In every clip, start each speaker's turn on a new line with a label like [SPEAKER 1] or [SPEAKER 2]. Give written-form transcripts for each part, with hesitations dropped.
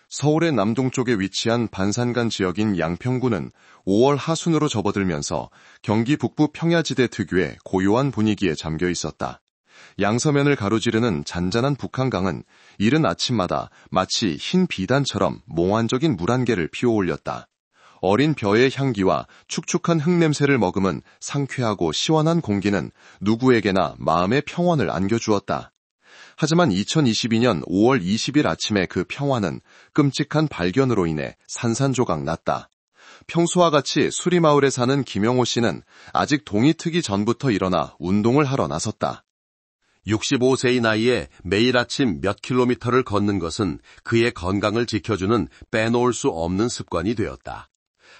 [SPEAKER 1] 서울의 남동쪽에 위치한 반산간 지역인 양평구는 5월 하순으로 접어들면서 경기 북부 평야지대 특유의 고요한 분위기에 잠겨 있었다. 양서면을 가로지르는 잔잔한 북한강은 이른 아침마다 마치 흰 비단처럼 몽환적인 물 안개를 피워올렸다. 어린 벼의 향기와 축축한 흙냄새를 머금은 상쾌하고 시원한 공기는 누구에게나 마음의 평온을 안겨주었다. 하지만 2022년 5월 20일 아침에 그 평화는 끔찍한 발견으로 인해 산산조각 났다. 평소와 같이 수리마을에 사는 김영호 씨는 아직 동이 트기 전부터 일어나 운동을 하러 나섰다.
[SPEAKER 2] 65세의 나이에 매일 아침 몇 킬로미터를 걷는 것은 그의 건강을 지켜주는 빼놓을 수 없는 습관이 되었다.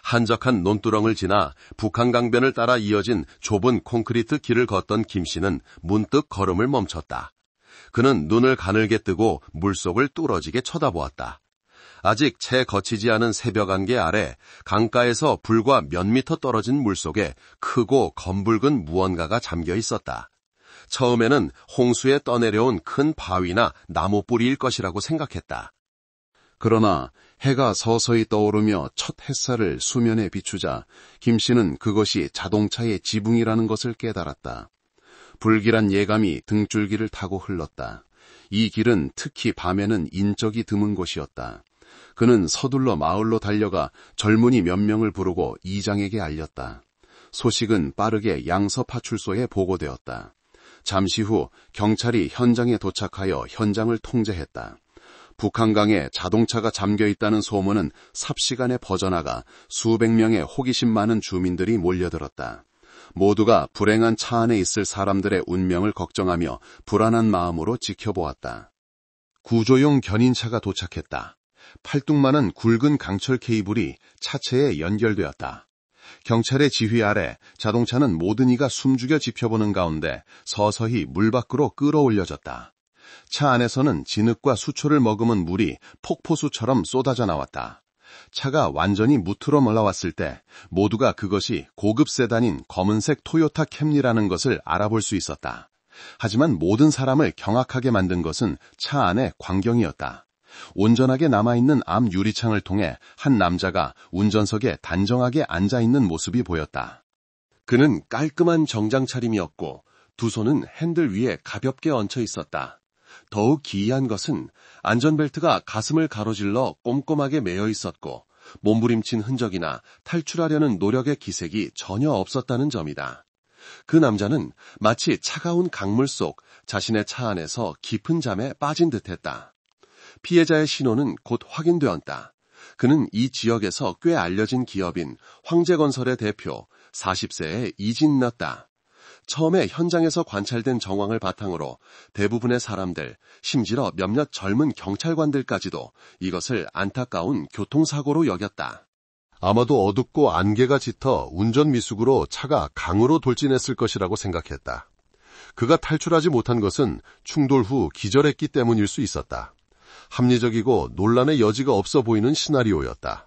[SPEAKER 2] 한적한 논두렁을 지나 북한강변을 따라 이어진 좁은 콘크리트 길을 걷던 김 씨는 문득 걸음을 멈췄다. 그는 눈을 가늘게 뜨고 물속을 뚫어지게 쳐다보았다. 아직 채 거치지 않은 새벽 안개 아래 강가에서 불과 몇 미터 떨어진 물속에 크고 검붉은 무언가가 잠겨 있었다. 처음에는 홍수에 떠내려온 큰 바위나 나무 뿌리일 것이라고 생각했다.
[SPEAKER 3] 그러나 해가 서서히 떠오르며 첫 햇살을 수면에 비추자 김 씨는 그것이 자동차의 지붕이라는 것을 깨달았다. 불길한 예감이 등줄기를 타고 흘렀다. 이 길은 특히 밤에는 인적이 드문 곳이었다. 그는 서둘러 마을로 달려가 젊은이 몇 명을 부르고 이장에게 알렸다. 소식은 빠르게 양서파출소에 보고되었다. 잠시 후 경찰이 현장에 도착하여 현장을 통제했다. 북한강에 자동차가 잠겨있다는 소문은 삽시간에 퍼져나가 수백 명의 호기심 많은 주민들이 몰려들었다. 모두가 불행한 차 안에 있을 사람들의 운명을 걱정하며 불안한 마음으로 지켜보았다. 구조용 견인차가 도착했다. 팔뚝만한 굵은 강철 케이블이 차체에 연결되었다. 경찰의 지휘 아래 자동차는 모든 이가 숨죽여 지켜보는 가운데 서서히 물 밖으로 끌어올려졌다. 차 안에서는 진흙과 수초를 머금은 물이 폭포수처럼 쏟아져 나왔다. 차가 완전히 무트로 올라왔을 때 모두가 그것이 고급 세단인 검은색 토요타 캠리라는 것을 알아볼 수 있었다. 하지만 모든 사람을 경악하게 만든 것은 차 안의 광경이었다. 온전하게 남아있는 앞 유리창을 통해 한 남자가 운전석에 단정하게 앉아있는 모습이 보였다.
[SPEAKER 2] 그는 깔끔한 정장 차림이었고 두 손은 핸들 위에 가볍게 얹혀 있었다. 더욱 기이한 것은 안전벨트가 가슴을 가로질러 꼼꼼하게 매여 있었고 몸부림친 흔적이나 탈출하려는 노력의 기색이 전혀 없었다는 점이다. 그 남자는 마치 차가운 강물 속 자신의 차 안에서 깊은 잠에 빠진 듯했다. 피해자의 신원은 곧 확인되었다. 그는 이 지역에서 꽤 알려진 기업인 황제건설의 대표 40세의 이진너다. 처음에 현장에서 관찰된 정황을 바탕으로 대부분의 사람들, 심지어 몇몇 젊은 경찰관들까지도 이것을 안타까운 교통사고로 여겼다.
[SPEAKER 4] 아마도 어둡고 안개가 짙어 운전 미숙으로 차가 강으로 돌진했을 것이라고 생각했다. 그가 탈출하지 못한 것은 충돌 후 기절했기 때문일 수 있었다. 합리적이고 논란의 여지가 없어 보이는 시나리오였다.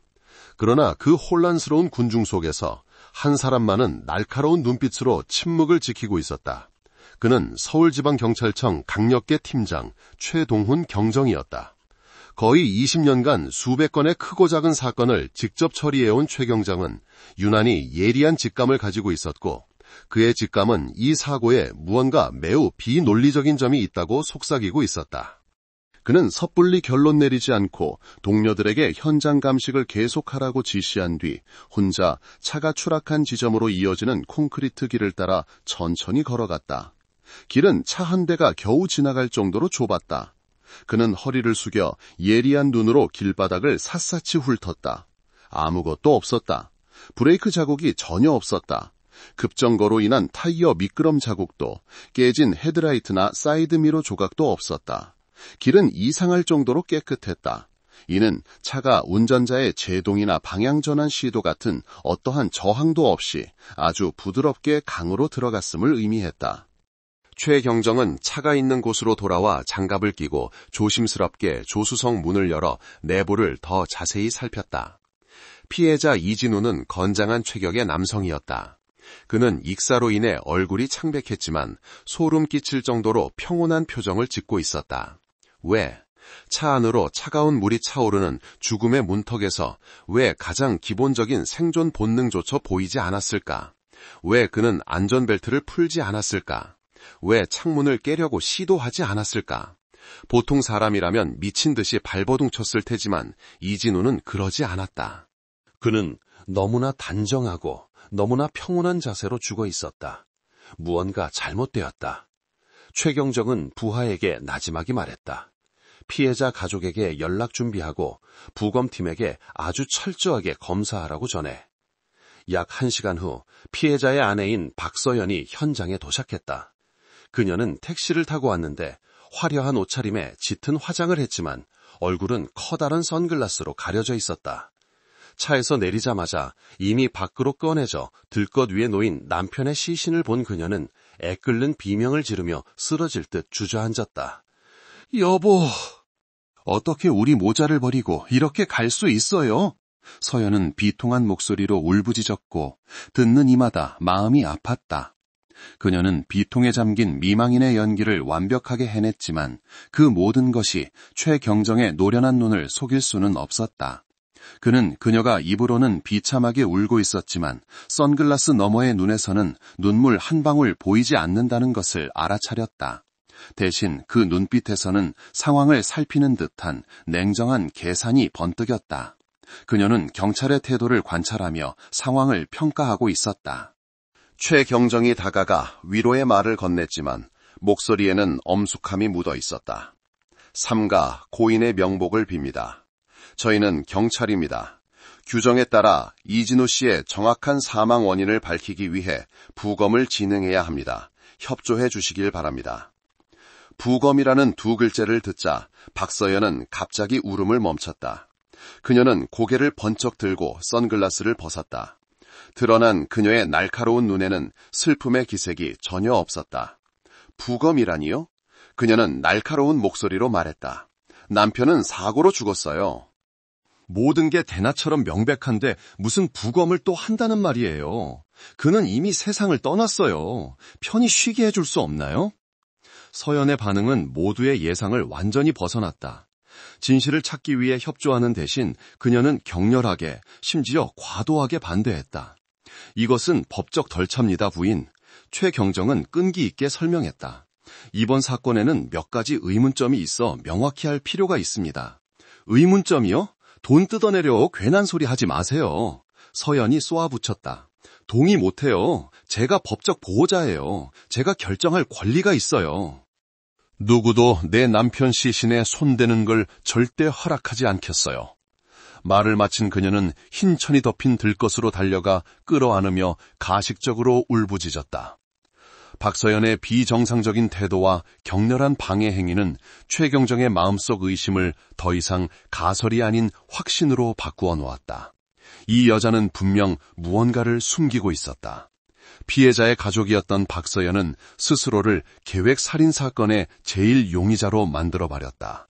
[SPEAKER 4] 그러나 그 혼란스러운 군중 속에서 한 사람만은 날카로운 눈빛으로 침묵을 지키고 있었다. 그는 서울지방경찰청 강력계 팀장 최동훈 경정이었다. 거의 20년간 수백 건의 크고 작은 사건을 직접 처리해온 최 경장은 유난히 예리한 직감을 가지고 있었고 그의 직감은 이 사고에 무언가 매우 비논리적인 점이 있다고 속삭이고 있었다. 그는 섣불리 결론 내리지 않고 동료들에게 현장 감식을 계속하라고 지시한 뒤 혼자 차가 추락한 지점으로 이어지는 콘크리트 길을 따라 천천히 걸어갔다. 길은 차 한 대가 겨우 지나갈 정도로 좁았다. 그는 허리를 숙여 예리한 눈으로 길바닥을 샅샅이 훑었다. 아무것도 없었다. 브레이크 자국이 전혀 없었다. 급정거로 인한 타이어 미끄럼 자국도 깨진 헤드라이트나 사이드미러 조각도 없었다. 길은 이상할 정도로 깨끗했다. 이는 차가 운전자의 제동이나 방향전환 시도 같은 어떠한 저항도 없이 아주 부드럽게 강으로 들어갔음을 의미했다.
[SPEAKER 2] 최 경정은 차가 있는 곳으로 돌아와 장갑을 끼고 조심스럽게 조수석 문을 열어 내부를 더 자세히 살폈다. 피해자 이진우는 건장한 체격의 남성이었다. 그는 익사로 인해 얼굴이 창백했지만 소름 끼칠 정도로 평온한 표정을 짓고 있었다. 왜? 차 안으로 차가운 물이 차오르는 죽음의 문턱에서 왜 가장 기본적인 생존 본능조차 보이지 않았을까? 왜 그는 안전벨트를 풀지 않았을까? 왜 창문을 깨려고 시도하지 않았을까? 보통 사람이라면 미친 듯이 발버둥 쳤을 테지만 이진우는 그러지 않았다. 그는 너무나 단정하고 너무나 평온한 자세로 죽어 있었다. 무언가 잘못되었다. 최경정은 부하에게 나지막이 말했다. 피해자 가족에게 연락 준비하고 부검팀에게 아주 철저하게 검사하라고 전해. 약 1시간 후 피해자의 아내인 박서연이 현장에 도착했다. 그녀는 택시를 타고 왔는데 화려한 옷차림에 짙은 화장을 했지만 얼굴은 커다란 선글라스로 가려져 있었다. 차에서 내리자마자 이미 밖으로 꺼내져 들것 위에 놓인 남편의 시신을 본 그녀는 애끓는 비명을 지르며 쓰러질 듯 주저앉았다. 여보, 어떻게 우리 모자를 버리고 이렇게 갈 수 있어요? 서연은 비통한 목소리로 울부짖었고 듣는 이마다 마음이 아팠다. 그녀는 비통에 잠긴 미망인의 연기를 완벽하게 해냈지만 그 모든 것이 최경정의 노련한 눈을 속일 수는 없었다. 그는 그녀가 입으로는 비참하게 울고 있었지만 선글라스 너머의 눈에서는 눈물 한 방울 보이지 않는다는 것을 알아차렸다. 대신 그 눈빛에서는 상황을 살피는 듯한 냉정한 계산이 번뜩였다. 그녀는 경찰의 태도를 관찰하며 상황을 평가하고 있었다. 최경정이 다가가 위로의 말을 건넸지만 목소리에는 엄숙함이 묻어 있었다. 삼가 고인의 명복을 빕니다. 저희는 경찰입니다. 규정에 따라 이진우 씨의 정확한 사망 원인을 밝히기 위해 부검을 진행해야 합니다. 협조해 주시길 바랍니다. 부검이라는 두 글자를 듣자 박서연은 갑자기 울음을 멈췄다. 그녀는 고개를 번쩍 들고 선글라스를 벗었다. 드러난 그녀의 날카로운 눈에는 슬픔의 기색이 전혀 없었다. 부검이라니요? 그녀는 날카로운 목소리로 말했다. 남편은 사고로 죽었어요.
[SPEAKER 1] 모든 게 대나처럼 명백한데 무슨 부검을 또 한다는 말이에요. 그는 이미 세상을 떠났어요. 편히 쉬게 해줄 수 없나요? 서연의 반응은 모두의 예상을 완전히 벗어났다. 진실을 찾기 위해 협조하는 대신 그녀는 격렬하게, 심지어 과도하게 반대했다. 이것은 법적 덜차입니다, 부인. 최경정은 끈기 있게 설명했다. 이번 사건에는 몇 가지 의문점이 있어 명확히 할 필요가 있습니다. 의문점이요? 돈 뜯어내려 괜한 소리 하지 마세요. 서연이 쏘아붙였다. 동의 못해요. 제가 법적 보호자예요. 제가 결정할 권리가 있어요.
[SPEAKER 4] 누구도 내 남편 시신에 손대는 걸 절대 허락하지 않겠어요. 말을 마친 그녀는 흰 천이 덮인 들것으로 달려가 끌어안으며 가식적으로 울부짖었다. 박서연의 비정상적인 태도와 격렬한 방해 행위는 최경정의 마음속 의심을 더 이상 가설이 아닌 확신으로 바꾸어 놓았다. 이 여자는 분명 무언가를 숨기고 있었다. 피해자의 가족이었던 박서연은 스스로를 계획살인 사건의 제일 용의자로 만들어버렸다.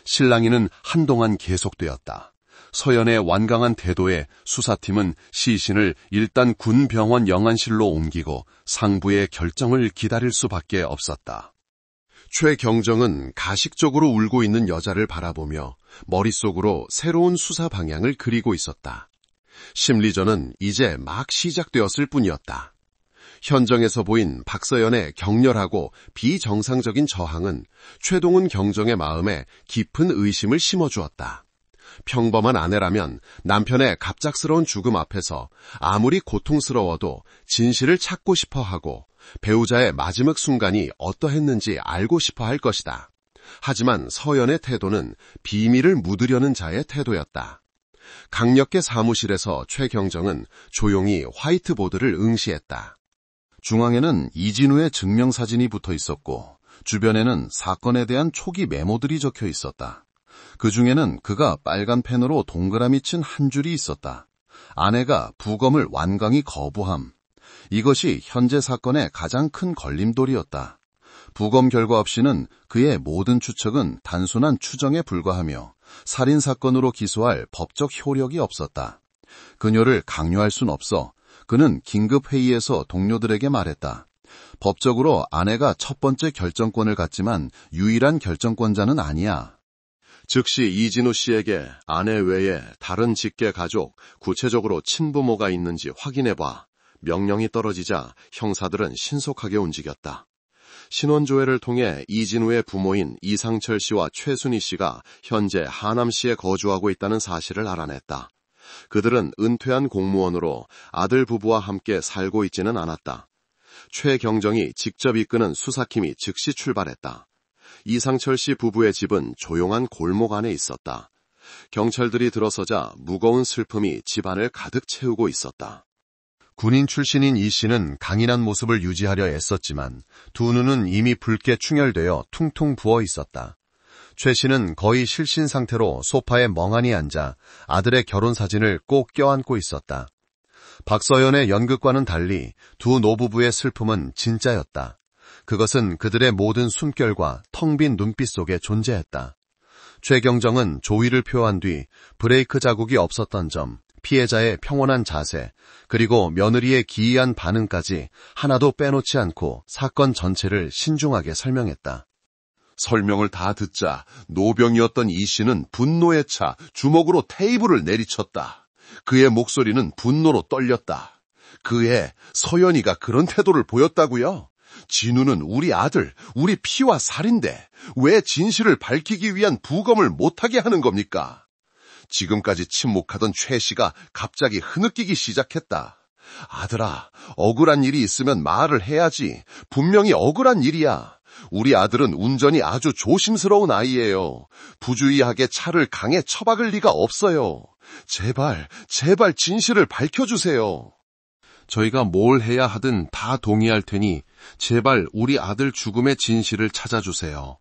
[SPEAKER 4] 실랑이는 한동안 계속되었다. 서연의 완강한 태도에 수사팀은 시신을 일단 군병원 영안실로 옮기고 상부의 결정을 기다릴 수밖에 없었다. 최경정은 가식적으로 울고 있는 여자를 바라보며 머릿속으로 새로운 수사 방향을 그리고 있었다. 심리전은 이제 막 시작되었을 뿐이었다. 현장에서 보인 박서연의 격렬하고 비정상적인 저항은 최동훈 경정의 마음에 깊은 의심을 심어주었다. 평범한 아내라면 남편의 갑작스러운 죽음 앞에서 아무리 고통스러워도 진실을 찾고 싶어하고 배우자의 마지막 순간이 어떠했는지 알고 싶어 할 것이다. 하지만 서연의 태도는 비밀을 묻으려는 자의 태도였다. 강력계 사무실에서 최경정은 조용히 화이트보드를 응시했다.
[SPEAKER 3] 중앙에는 이진우의 증명사진이 붙어 있었고 주변에는 사건에 대한 초기 메모들이 적혀 있었다. 그 중에는 그가 빨간 펜으로 동그라미 친 한 줄이 있었다. 아내가 부검을 완강히 거부함. 이것이 현재 사건의 가장 큰 걸림돌이었다. 부검 결과 없이는 그의 모든 추측은 단순한 추정에 불과하며 살인사건으로 기소할 법적 효력이 없었다. 그녀를 강요할 순 없어 그는 긴급회의에서 동료들에게 말했다. 법적으로 아내가 첫 번째 결정권을 갖지만 유일한 결정권자는 아니야.
[SPEAKER 1] 즉시 이진우 씨에게 아내 외에 다른 직계 가족, 구체적으로 친부모가 있는지 확인해봐. 명령이 떨어지자 형사들은 신속하게 움직였다. 신원조회를 통해 이진우의 부모인 이상철 씨와 최순희 씨가 현재 하남시에 거주하고 있다는 사실을 알아냈다. 그들은 은퇴한 공무원으로 아들 부부와 함께 살고 있지는 않았다. 최경정이 직접 이끄는 수사팀이 즉시 출발했다. 이상철 씨 부부의 집은 조용한 골목 안에 있었다. 경찰들이 들어서자 무거운 슬픔이 집안을 가득 채우고 있었다.
[SPEAKER 4] 군인 출신인 이 씨는 강인한 모습을 유지하려 애썼지만 두 눈은 이미 붉게 충혈되어 퉁퉁 부어 있었다. 최 씨는 거의 실신 상태로 소파에 멍하니 앉아 아들의 결혼 사진을 꼭 껴안고 있었다. 박서연의 연극과는 달리 두 노부부의 슬픔은 진짜였다. 그것은 그들의 모든 숨결과 텅 빈 눈빛 속에 존재했다. 최경정은 조의를 표한 뒤 브레이크 자국이 없었던 점, 피해자의 평온한 자세, 그리고 며느리의 기이한 반응까지 하나도 빼놓지 않고 사건 전체를 신중하게 설명했다.
[SPEAKER 2] 설명을 다 듣자 노병이었던 이 씨는 분노에 차 주먹으로 테이블을 내리쳤다. 그의 목소리는 분노로 떨렸다. 그의 서연이가 그런 태도를 보였다고요? 진우는 우리 아들, 우리 피와 살인데 왜 진실을 밝히기 위한 부검을 못하게 하는 겁니까? 지금까지 침묵하던 최 씨가 갑자기 흐느끼기 시작했다. 아들아, 억울한 일이 있으면 말을 해야지. 분명히 억울한 일이야. 우리 아들은 운전이 아주 조심스러운 아이예요. 부주의하게 차를 강에 처박을 리가 없어요. 제발 진실을 밝혀주세요.
[SPEAKER 3] 저희가 뭘 해야 하든 다 동의할 테니 제발 우리 아들 죽음의 진실을 찾아주세요.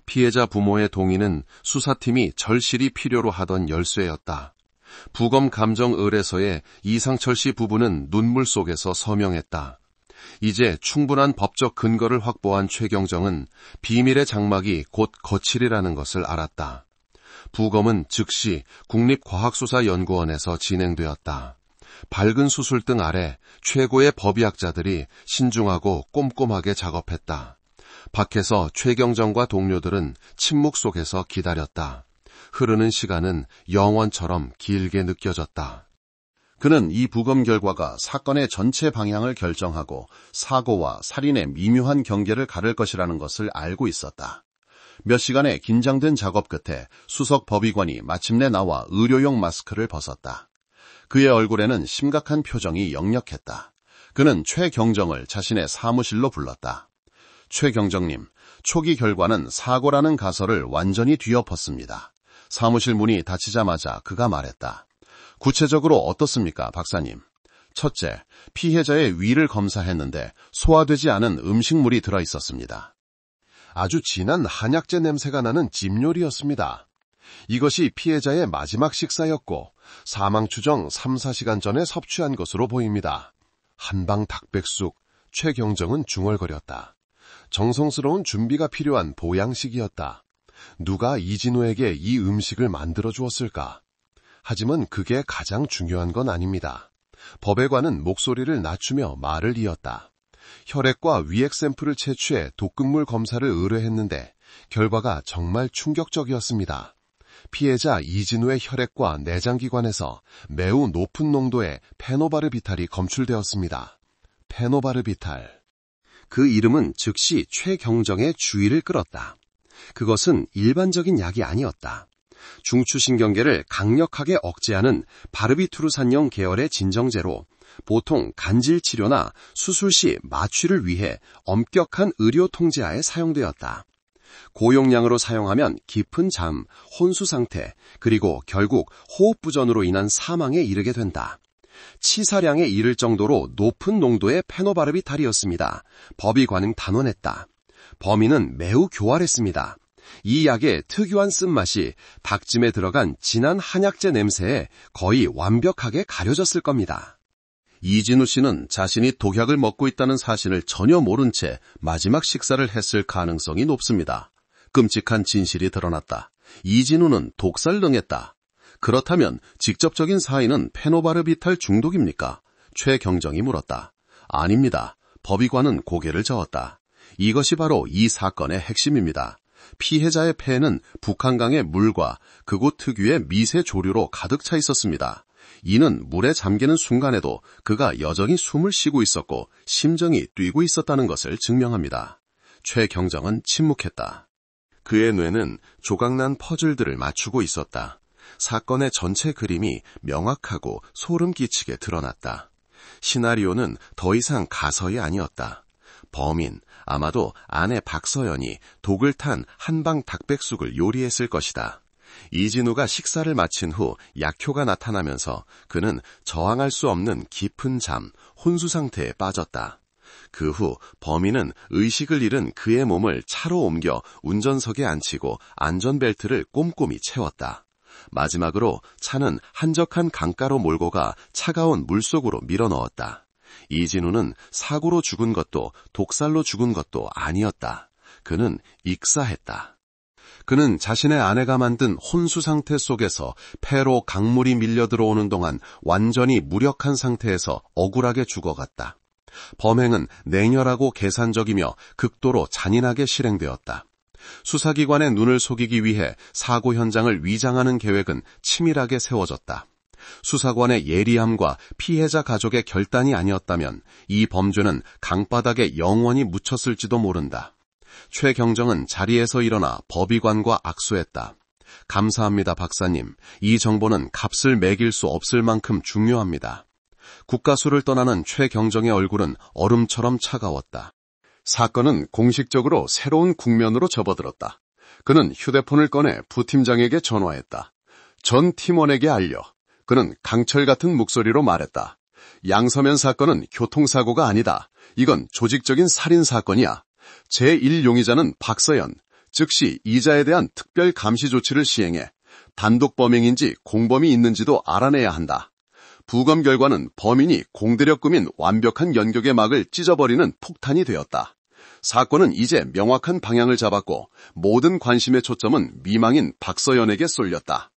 [SPEAKER 3] 피해자 부모의 동의는 수사팀이 절실히 필요로 하던 열쇠였다. 부검 감정 의뢰서에 이상철 씨 부부는 눈물 속에서 서명했다. 이제 충분한 법적 근거를 확보한 최경정은 비밀의 장막이 곧 거칠이라는 것을 알았다. 부검은 즉시 국립과학수사연구원에서 진행되었다. 밝은 수술등 아래 최고의 법의학자들이 신중하고 꼼꼼하게 작업했다. 밖에서 최경정과 동료들은 침묵 속에서 기다렸다. 흐르는 시간은 영원처럼 길게 느껴졌다. 그는 이 부검 결과가 사건의 전체 방향을 결정하고 사고와 살인의 미묘한 경계를 가를 것이라는 것을 알고 있었다. 몇 시간의 긴장된 작업 끝에 수석 법의관이 마침내 나와 의료용 마스크를 벗었다. 그의 얼굴에는 심각한 표정이 역력했다. 그는 최경정을 자신의 사무실로 불렀다. 최경정님, 초기 결과는 사고라는 가설을 완전히 뒤엎었습니다. 사무실 문이 닫히자마자 그가 말했다. 구체적으로 어떻습니까, 박사님? 첫째, 피해자의 위를 검사했는데 소화되지 않은 음식물이 들어있었습니다. 아주 진한 한약재 냄새가 나는 집 요리였습니다. 이것이 피해자의 마지막 식사였고 사망 추정 3-4시간 전에 섭취한 것으로 보입니다. 한방 닭백숙, 최경정은 중얼거렸다. 정성스러운 준비가 필요한 보양식이었다. 누가 이진우에게 이 음식을 만들어 주었을까? 하지만 그게 가장 중요한 건 아닙니다. 법의관은 목소리를 낮추며 말을 이었다. 혈액과 위액 샘플을 채취해 독극물 검사를 의뢰했는데 결과가 정말 충격적이었습니다. 피해자 이진우의 혈액과 내장기관에서 매우 높은 농도의 페노바르비탈이 검출되었습니다. 페노바르비탈. 그 이름은 즉시 최경정의 주의를 끌었다. 그것은 일반적인 약이 아니었다. 중추신경계를 강력하게 억제하는 바르비투르산형 계열의 진정제로 보통 간질치료나 수술 시 마취를 위해 엄격한 의료 통제하에 사용되었다. 고용량으로 사용하면 깊은 잠, 혼수 상태, 그리고 결국 호흡부전으로 인한 사망에 이르게 된다. 치사량에 이를 정도로 높은 농도의 페노바르비탈이었습니다. 법의관은 단언했다. 범인은 매우 교활했습니다. 이 약의 특유한 쓴맛이 닭찜에 들어간 진한 한약재 냄새에 거의 완벽하게 가려졌을 겁니다. 이진우 씨는 자신이 독약을 먹고 있다는 사실을 전혀 모른 채 마지막 식사를 했을 가능성이 높습니다. 끔찍한 진실이 드러났다. 이진우는 독살능했다. 그렇다면 직접적인 사인은 페노바르비탈 중독입니까? 최경정이 물었다. 아닙니다. 법의관은 고개를 저었다. 이것이 바로 이 사건의 핵심입니다. 피해자의 폐에는 북한강의 물과 그곳 특유의 미세 조류로 가득 차 있었습니다. 이는 물에 잠기는 순간에도 그가 여전히 숨을 쉬고 있었고 심정이 뛰고 있었다는 것을 증명합니다. 최 경정은 침묵했다. 그의 뇌는 조각난 퍼즐들을 맞추고 있었다. 사건의 전체 그림이 명확하고 소름 끼치게 드러났다. 시나리오는 더 이상 가설이 아니었다. 범인, 아마도 아내 박서연이 독을 탄 한방 닭백숙을 요리했을 것이다. 이진우가 식사를 마친 후 약효가 나타나면서 그는 저항할 수 없는 깊은 잠, 혼수 상태에 빠졌다. 그 후 범인은 의식을 잃은 그의 몸을 차로 옮겨 운전석에 앉히고 안전벨트를 꼼꼼히 채웠다. 마지막으로 차는 한적한 강가로 몰고 가 차가운 물속으로 밀어넣었다. 이진우는 사고로 죽은 것도 독살로 죽은 것도 아니었다. 그는 익사했다. 그는 자신의 아내가 만든 혼수 상태 속에서 폐로 강물이 밀려 들어오는 동안 완전히 무력한 상태에서 억울하게 죽어갔다. 범행은 냉혈하고 계산적이며 극도로 잔인하게 실행되었다. 수사기관의 눈을 속이기 위해 사고 현장을 위장하는 계획은 치밀하게 세워졌다. 수사관의 예리함과 피해자 가족의 결단이 아니었다면 이 범죄는 강바닥에 영원히 묻혔을지도 모른다. 최 경정은 자리에서 일어나 법의관과 악수했다. 감사합니다, 박사님. 이 정보는 값을 매길 수 없을 만큼 중요합니다. 국가수를 떠나는 최 경정의 얼굴은 얼음처럼 차가웠다. 사건은 공식적으로 새로운 국면으로 접어들었다. 그는 휴대폰을 꺼내 부팀장에게 전화했다. 전 팀원에게 알려. 그는 강철 같은 목소리로 말했다. 양서면 사건은 교통사고가 아니다. 이건 조직적인 살인사건이야. 제1용의자는 박서연, 즉시 이자에 대한 특별 감시 조치를 시행해 단독 범행인지 공범이 있는지도 알아내야 한다. 부검 결과는 범인이 공대력 꾸민 완벽한 연격의 막을 찢어버리는 폭탄이 되었다. 사건은 이제 명확한 방향을 잡았고 모든 관심의 초점은 미망인 박서연에게 쏠렸다.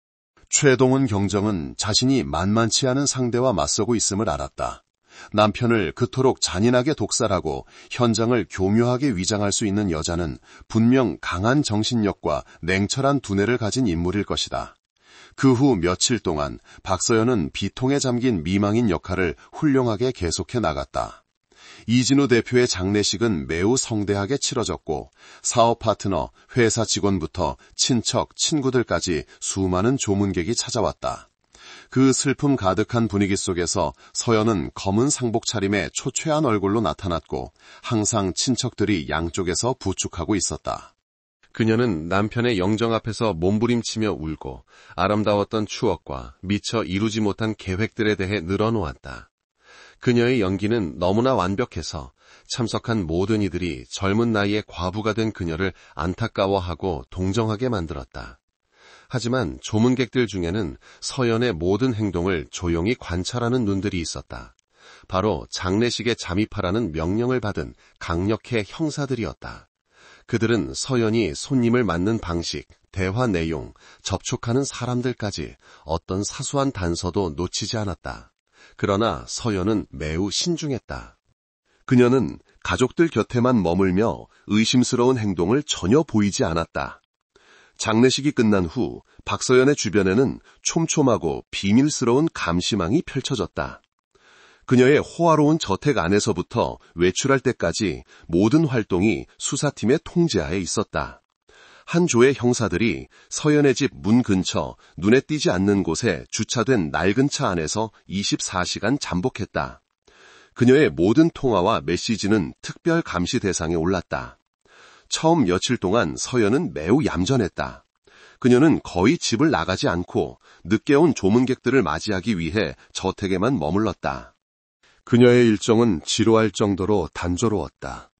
[SPEAKER 2] 최동훈 경정은 자신이 만만치 않은 상대와 맞서고 있음을 알았다. 남편을 그토록 잔인하게 독살하고 현장을 교묘하게 위장할 수 있는 여자는 분명 강한 정신력과 냉철한 두뇌를 가진 인물일 것이다. 그 후 며칠 동안 박서연은 비통에 잠긴 미망인 역할을 훌륭하게 계속해 나갔다. 이진우 대표의 장례식은 매우 성대하게 치러졌고 사업 파트너, 회사 직원부터 친척, 친구들까지 수많은 조문객이 찾아왔다. 그 슬픔 가득한 분위기 속에서 서연은 검은 상복 차림에 초췌한 얼굴로 나타났고 항상 친척들이 양쪽에서 부축하고 있었다.
[SPEAKER 3] 그녀는 남편의 영정 앞에서 몸부림치며 울고 아름다웠던 추억과 미처 이루지 못한 계획들에 대해 늘어놓았다. 그녀의 연기는 너무나 완벽해서 참석한 모든 이들이 젊은 나이에 과부가 된 그녀를 안타까워하고 동정하게 만들었다. 하지만 조문객들 중에는 서연의 모든 행동을 조용히 관찰하는 눈들이 있었다. 바로 장례식에 잠입하라는 명령을 받은 강력해 형사들이었다. 그들은 서연이 손님을 맞는 방식, 대화 내용, 접촉하는 사람들까지 어떤 사소한 단서도 놓치지 않았다. 그러나 서연은 매우 신중했다. 그녀는 가족들 곁에만 머물며 의심스러운 행동을 전혀 보이지 않았다. 장례식이 끝난 후 박서연의 주변에는 촘촘하고 비밀스러운 감시망이 펼쳐졌다. 그녀의 호화로운 저택 안에서부터 외출할 때까지 모든 활동이 수사팀의 통제하에 있었다. 한 조의 형사들이 서연의 집 문 근처 눈에 띄지 않는 곳에 주차된 낡은 차 안에서 24시간 잠복했다. 그녀의 모든 통화와 메시지는 특별 감시 대상에 올랐다. 처음 며칠 동안 서연은 매우 얌전했다. 그녀는 거의 집을 나가지 않고 늦게 온 조문객들을 맞이하기 위해 저택에만 머물렀다. 그녀의 일정은 지루할 정도로 단조로웠다.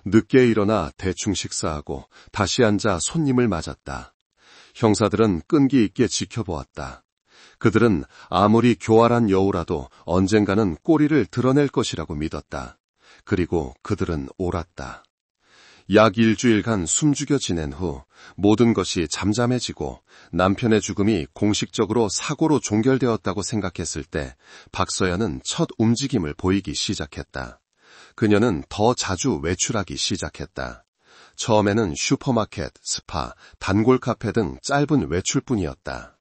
[SPEAKER 3] 늦게 일어나 대충 식사하고 다시 앉아 손님을 맞았다. 형사들은 끈기 있게 지켜보았다. 그들은 아무리 교활한 여우라도 언젠가는 꼬리를 드러낼 것이라고 믿었다. 그리고 그들은 옳았다. 약 일주일간 숨죽여 지낸 후 모든 것이 잠잠해지고 남편의 죽음이 공식적으로 사고로 종결되었다고 생각했을 때 박서연은 첫 움직임을 보이기 시작했다. 그녀는 더 자주 외출하기 시작했다.
[SPEAKER 2] 처음에는 슈퍼마켓, 스파, 단골 카페 등 짧은 외출뿐이었다.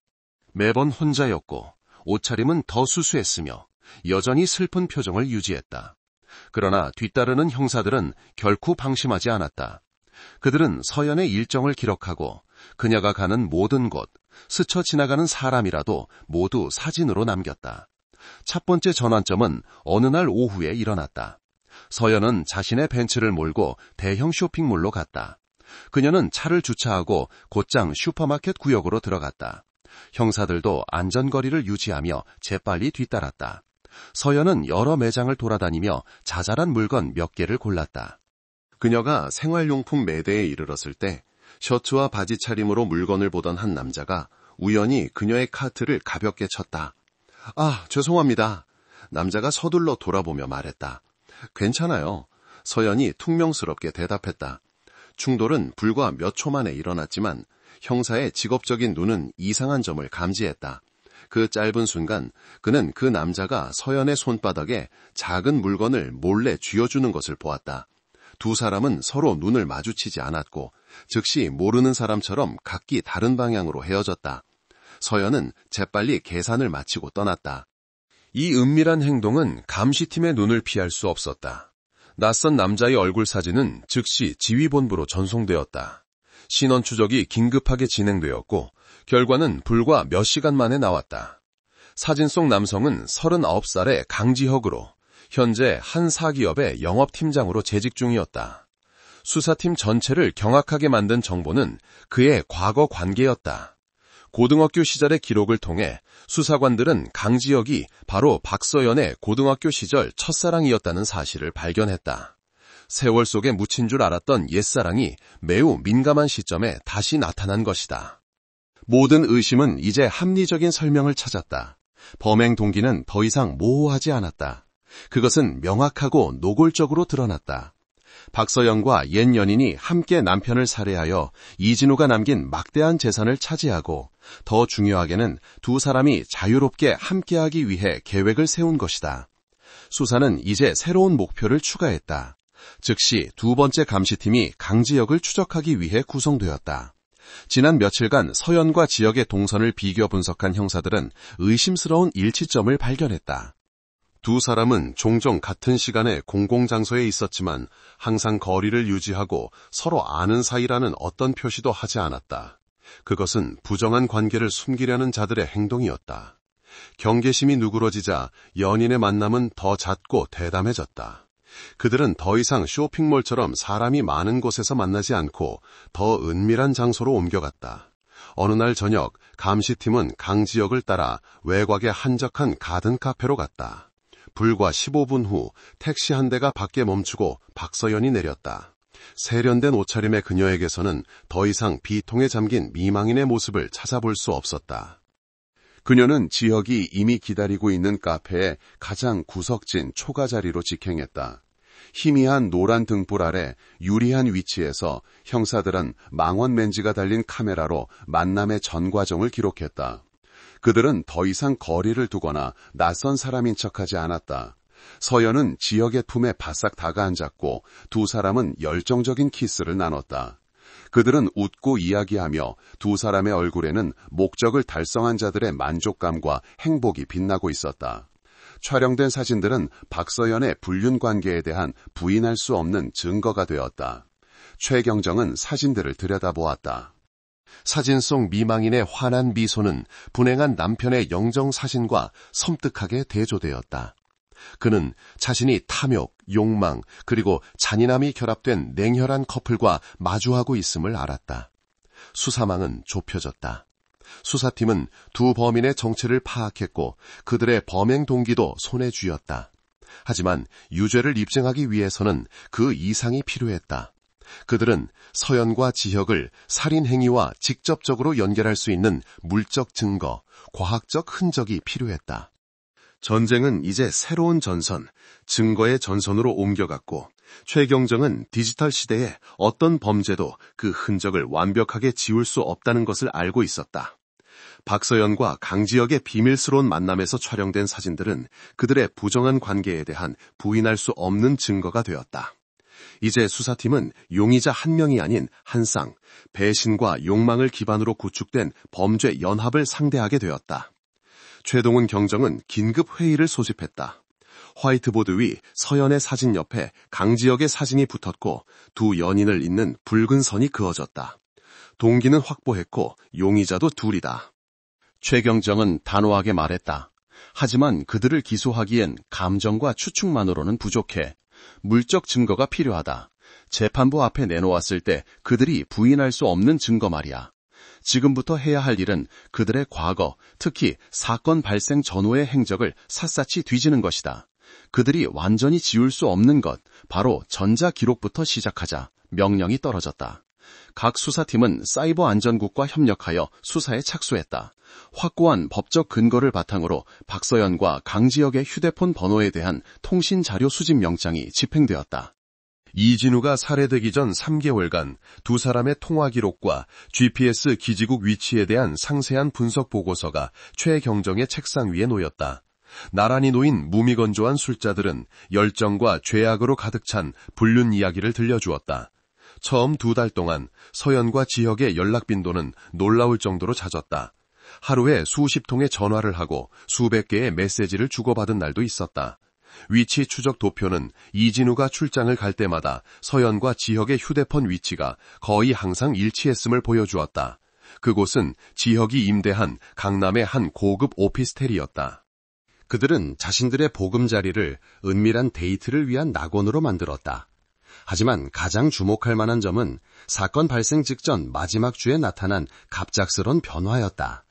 [SPEAKER 2] 매번 혼자였고 옷차림은 더 수수했으며 여전히 슬픈 표정을 유지했다. 그러나 뒤따르는 형사들은 결코 방심하지 않았다. 그들은 서연의 일정을 기록하고 그녀가 가는 모든 곳, 스쳐 지나가는 사람이라도 모두 사진으로 남겼다. 첫 번째 전환점은 어느 날 오후에 일어났다. 서연은 자신의 벤츠를 몰고 대형 쇼핑몰로 갔다. 그녀는 차를 주차하고 곧장 슈퍼마켓 구역으로 들어갔다. 형사들도 안전거리를 유지하며 재빨리 뒤따랐다. 서연은 여러 매장을 돌아다니며 자잘한 물건 몇 개를 골랐다. 그녀가 생활용품 매대에 이르렀을 때 셔츠와 바지 차림으로 물건을 보던 한 남자가 우연히 그녀의 카트를 가볍게 쳤다. 아, 죄송합니다. 남자가 서둘러 돌아보며 말했다. 괜찮아요. 서연이 퉁명스럽게 대답했다. 충돌은 불과 몇 초 만에 일어났지만 형사의 직업적인 눈은 이상한 점을 감지했다. 그 짧은 순간 그는 그 남자가 서연의 손바닥에 작은 물건을 몰래 쥐어주는 것을 보았다. 두 사람은 서로 눈을 마주치지 않았고 즉시 모르는 사람처럼 각기 다른 방향으로 헤어졌다. 서연은 재빨리 계산을 마치고 떠났다. 이 은밀한 행동은 감시팀의 눈을 피할 수 없었다. 낯선 남자의 얼굴 사진은 즉시 지휘본부로 전송되었다. 신원 추적이 긴급하게 진행되었고 결과는 불과 몇 시간 만에 나왔다. 사진 속 남성은 39살의 강지혁으로 현재 한 사기업의 영업팀장으로 재직 중이었다. 수사팀 전체를 경악하게 만든 정보는 그의 과거 관계였다. 고등학교 시절의 기록을 통해 수사관들은 강지혁이 바로 박서연의 고등학교 시절 첫사랑이었다는 사실을 발견했다. 세월 속에 묻힌 줄 알았던 옛사랑이 매우 민감한 시점에 다시 나타난 것이다. 모든 의심은 이제 합리적인 설명을 찾았다. 범행 동기는 더 이상 모호하지 않았다. 그것은 명확하고 노골적으로 드러났다. 박서연과 옛 연인이 함께 남편을 살해하여 이진우가 남긴 막대한 재산을 차지하고 더 중요하게는 두 사람이 자유롭게 함께하기 위해 계획을 세운 것이다. 수사는 이제 새로운 목표를 추가했다. 즉시 두 번째 감시팀이 강지혁을 추적하기 위해 구성되었다. 지난 며칠간 서연과 지역의 동선을 비교 분석한 형사들은 의심스러운 일치점을 발견했다. 두 사람은 종종 같은 시간에 공공장소에 있었지만 항상 거리를 유지하고 서로 아는 사이라는 어떤 표시도 하지 않았다. 그것은 부정한 관계를 숨기려는 자들의 행동이었다. 경계심이 누그러지자 연인의 만남은 더 잦고 대담해졌다. 그들은 더 이상 쇼핑몰처럼 사람이 많은 곳에서 만나지 않고 더 은밀한 장소로 옮겨갔다. 어느 날 저녁 감시팀은 강지혁을 따라 외곽의 한적한 가든 카페로 갔다. 불과 15분 후 택시 한 대가 밖에 멈추고 박서연이 내렸다. 세련된 옷차림의 그녀에게서는 더 이상 비통에 잠긴 미망인의 모습을 찾아볼 수 없었다. 그녀는 지혁이 이미 기다리고 있는 카페의 가장 구석진 초가 자리로 직행했다. 희미한 노란 등불 아래 유리한 위치에서 형사들은 망원 렌즈가 달린 카메라로 만남의 전 과정을 기록했다. 그들은 더 이상 거리를 두거나 낯선 사람인 척하지 않았다. 서연은 지혁의 품에 바싹 다가앉았고 두 사람은 열정적인 키스를 나눴다. 그들은 웃고 이야기하며 두 사람의 얼굴에는 목적을 달성한 자들의 만족감과 행복이 빛나고 있었다. 촬영된 사진들은 박서연의 불륜 관계에 대한 부인할 수 없는 증거가 되었다. 최경정은 사진들을 들여다보았다. 사진 속 미망인의 환한 미소는 분행한 남편의 영정사진과 섬뜩하게 대조되었다. 그는 자신이 탐욕, 욕망, 그리고 잔인함이 결합된 냉혈한 커플과 마주하고 있음을 알았다. 수사망은 좁혀졌다. 수사팀은 두 범인의 정체를 파악했고 그들의 범행 동기도 손에 쥐었다. 하지만 유죄를 입증하기 위해서는 그 이상이 필요했다. 그들은 서연과 지혁을 살인 행위와 직접적으로 연결할 수 있는 물적 증거, 과학적 흔적이 필요했다. 전쟁은 이제 새로운 전선, 증거의 전선으로 옮겨갔고 최경정은 디지털 시대에 어떤 범죄도 그 흔적을 완벽하게 지울 수 없다는 것을 알고 있었다. 박서연과 강지혁의 비밀스러운 만남에서 촬영된 사진들은 그들의 부정한 관계에 대한 부인할 수 없는 증거가 되었다. 이제 수사팀은 용의자 한 명이 아닌 한 쌍, 배신과 욕망을 기반으로 구축된 범죄 연합을 상대하게 되었다. 최동훈 경정은 긴급 회의를 소집했다. 화이트보드 위 서연의 사진 옆에 강지혁의 사진이 붙었고 두 연인을 잇는 붉은 선이 그어졌다. 동기는 확보했고 용의자도 둘이다. 최경정은 단호하게 말했다. 하지만 그들을 기소하기엔 감정과 추측만으로는 부족해. 물적 증거가 필요하다. 재판부 앞에 내놓았을 때 그들이 부인할 수 없는 증거 말이야. 지금부터 해야 할 일은 그들의 과거, 특히 사건 발생 전후의 행적을 샅샅이 뒤지는 것이다. 그들이 완전히 지울 수 없는 것, 바로 전자기록부터 시작하자 명령이 떨어졌다. 각 수사팀은 사이버 안전국과 협력하여 수사에 착수했다. 확고한 법적 근거를 바탕으로 박서연과 강지혁의 휴대폰 번호에 대한 통신자료 수집 영장이 집행되었다.
[SPEAKER 1] 이진우가 살해되기 전 3개월간 두 사람의 통화 기록과 GPS 기지국 위치에 대한 상세한 분석 보고서가 최경정의 책상 위에 놓였다. 나란히 놓인 무미건조한 숫자들은 열정과 죄악으로 가득 찬 불륜 이야기를 들려주었다. 처음 2달 동안 서연과 지혁의 연락 빈도는 놀라울 정도로 잦았다. 하루에 수십 통의 전화를 하고 수백 개의 메시지를 주고받은 날도 있었다. 위치 추적 도표는 이진우가 출장을 갈 때마다 서연과 지혁의 휴대폰 위치가 거의 항상 일치했음을 보여주었다. 그곳은 지혁이 임대한 강남의 한 고급 오피스텔이었다.
[SPEAKER 3] 그들은 자신들의 보금자리를 은밀한 데이트를 위한 낙원으로 만들었다. 하지만 가장 주목할 만한 점은 사건 발생 직전 마지막 주에 나타난 갑작스런 변화였다.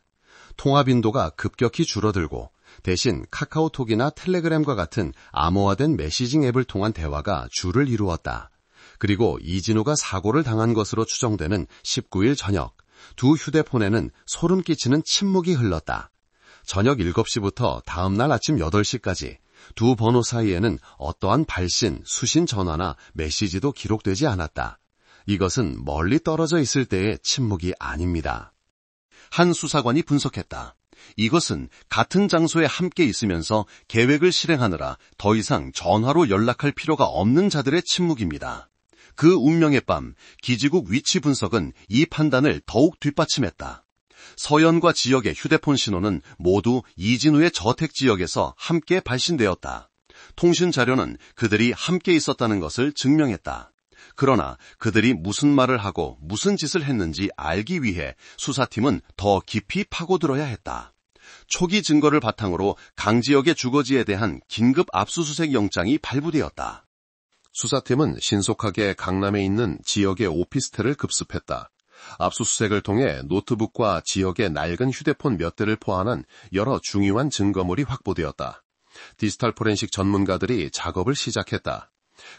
[SPEAKER 3] 통화 빈도가 급격히 줄어들고 대신 카카오톡이나 텔레그램과 같은 암호화된 메시징 앱을 통한 대화가 주를 이루었다. 그리고 이진우가 사고를 당한 것으로 추정되는 19일 저녁, 두 휴대폰에는 소름 끼치는 침묵이 흘렀다. 저녁 7시부터 다음 날 아침 8시까지 두 번호 사이에는 어떠한 발신, 수신 전화나 메시지도 기록되지 않았다. 이것은 멀리 떨어져 있을 때의 침묵이 아닙니다. 한 수사관이 분석했다. 이것은 같은 장소에 함께 있으면서 계획을 실행하느라 더 이상 전화로 연락할 필요가 없는 자들의 침묵입니다. 그 운명의 밤, 기지국 위치 분석은 이 판단을 더욱 뒷받침했다. 서연과 지역의 휴대폰 신호는 모두 이진우의 저택 지역에서 함께 발신되었다. 통신 자료는 그들이 함께 있었다는 것을 증명했다. 그러나 그들이 무슨 말을 하고 무슨 짓을 했는지 알기 위해 수사팀은 더 깊이 파고들어야 했다. 초기 증거를 바탕으로 강지혁의 주거지에 대한 긴급 압수수색 영장이 발부되었다.
[SPEAKER 1] 수사팀은 신속하게 강남에 있는 지역의 오피스텔을 급습했다. 압수수색을 통해 노트북과 지역의 낡은 휴대폰 몇 대를 포함한 여러 중요한 증거물이 확보되었다. 디지털 포렌식 전문가들이 작업을 시작했다.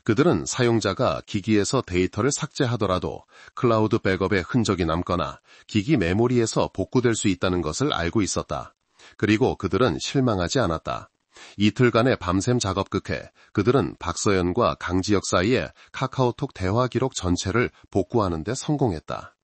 [SPEAKER 1] 그들은 사용자가 기기에서 데이터를 삭제하더라도 클라우드 백업의 흔적이 남거나 기기 메모리에서 복구될 수 있다는 것을 알고 있었다. 그리고 그들은 실망하지 않았다. 이틀간의 밤샘 작업 끝에 그들은 박서연과 강지혁 사이에 카카오톡 대화 기록 전체를 복구하는 데 성공했다.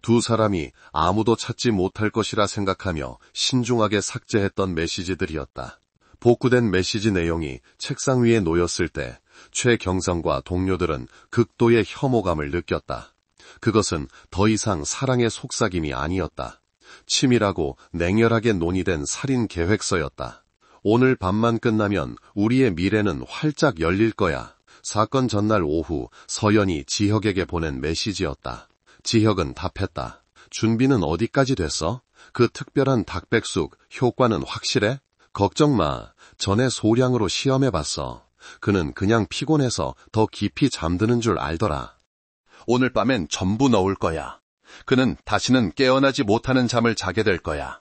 [SPEAKER 1] 두 사람이 아무도 찾지 못할 것이라 생각하며 신중하게 삭제했던 메시지들이었다. 복구된 메시지 내용이 책상 위에 놓였을 때 최경성과 동료들은 극도의 혐오감을 느꼈다. 그것은 더 이상 사랑의 속삭임이 아니었다. 치밀하고 냉혈하게 논의된 살인 계획서였다. 오늘 밤만 끝나면 우리의 미래는 활짝 열릴 거야. 사건 전날 오후 서연이 지혁에게 보낸 메시지였다. 지혁은 답했다. 준비는 어디까지 됐어? 그 특별한 닭백숙 효과는 확실해? 걱정 마. 전에 소량으로 시험해봤어. 그는 그냥 피곤해서 더 깊이 잠드는 줄 알더라.
[SPEAKER 3] 오늘 밤엔 전부 넣을 거야. 그는 다시는 깨어나지 못하는 잠을 자게 될 거야.